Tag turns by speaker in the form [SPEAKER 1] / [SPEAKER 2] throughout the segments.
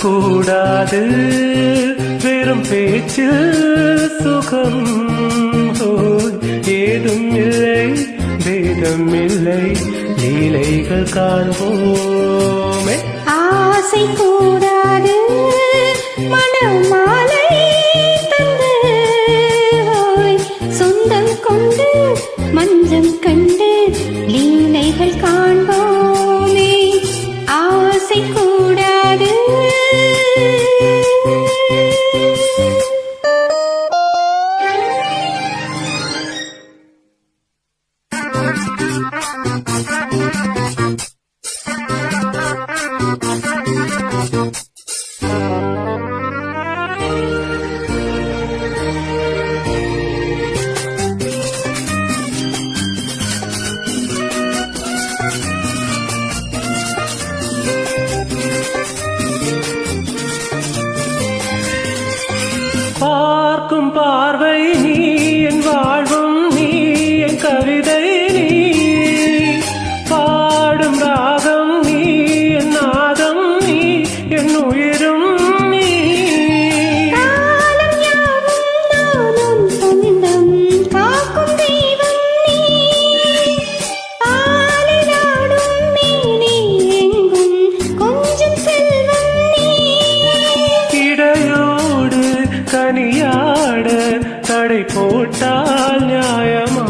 [SPEAKER 1] பேசக்கூடாது வெறும் பேச்சில் சுகம் ஏதும் இல்லை வேதம் இல்லை லீலைகள் காண்போமே
[SPEAKER 2] ஆசை கூடாது மனமாலை தந்து சொந்தம் கொண்டு மஞ்சம் கண்டு லீலைகள் காண்போமே ஆசை கூடாது
[SPEAKER 1] பார்க்கும் பார்வை நீ என் வாழ்வும் நீ என் கவிதை நீ பாடும் ராகம் நீ என் நாதம் நீ என் உயிரும் நீ
[SPEAKER 2] காலம் யாவும் நானும் சொந்தம் காக்கும் தெய்வம் நீ பாலிலாடும் மேனி எங்கும் கொஞ்சம் செல்வம் நீ
[SPEAKER 1] இடையோடு கனியாட தடை போட்டால் நியாயமா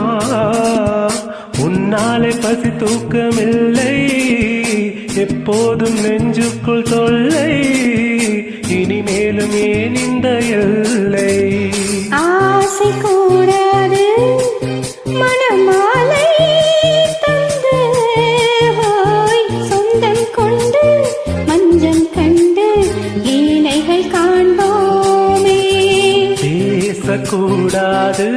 [SPEAKER 1] உன்னாலே பசி தூக்கமில்லை எப்போதும் நெஞ்சுக்குள் தொல்லை இனிமேலும் ஏன் இந்த எல்லை
[SPEAKER 2] ஆசை கூடாது மனமாலை தந்து சொந்தம் கொண்டு மஞ்சம் கண்டு லீலைகள் காண்போமே
[SPEAKER 1] பேசக்கூடாது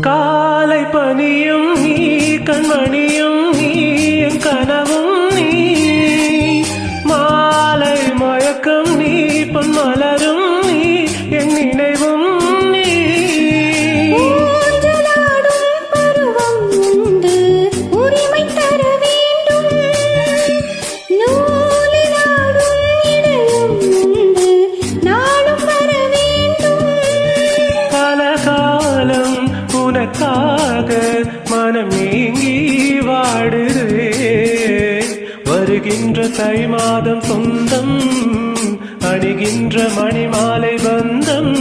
[SPEAKER 1] காலை பனியும் நீ கண்மணியும் நீ என் கனவும் நீ மாலை மயக்கம் நீ பொன்மலரும் நீ என் நினைவும் நீ
[SPEAKER 2] ஊஞ்சலாடும் பருவம் உண்டு உரிமை தர வேண்டும் நூலிலாடும் இடையும் உண்டு நாளும் வர வேண்டும்
[SPEAKER 1] பலகாலம் உனக்காக மனம் ஏங்கி வாடுதே வருகின்ற தை மாதம் சொந்தம் அணிகின்ற மணிமாலை பந்தம்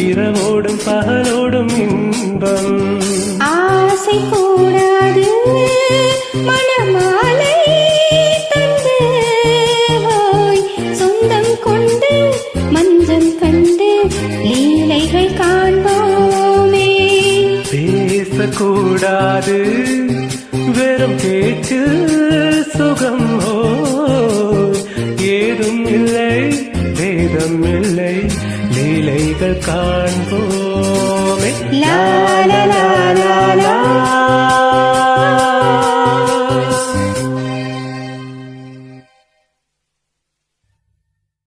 [SPEAKER 1] இரவோடும் பகலோடும் இன்பம்
[SPEAKER 2] ஆசை கூடாது மனமாலை தந்து சொந்தம் கொண்டு மஞ்சம் கண்டு லீலைகள் காண்போமே
[SPEAKER 1] பேசக்கூடாது வெறும் பேச்சு சுகம் ஏதும் இல்லை வேதம் இல்லை லீலைகள் காண்போமே
[SPEAKER 2] லா லா லா லா லா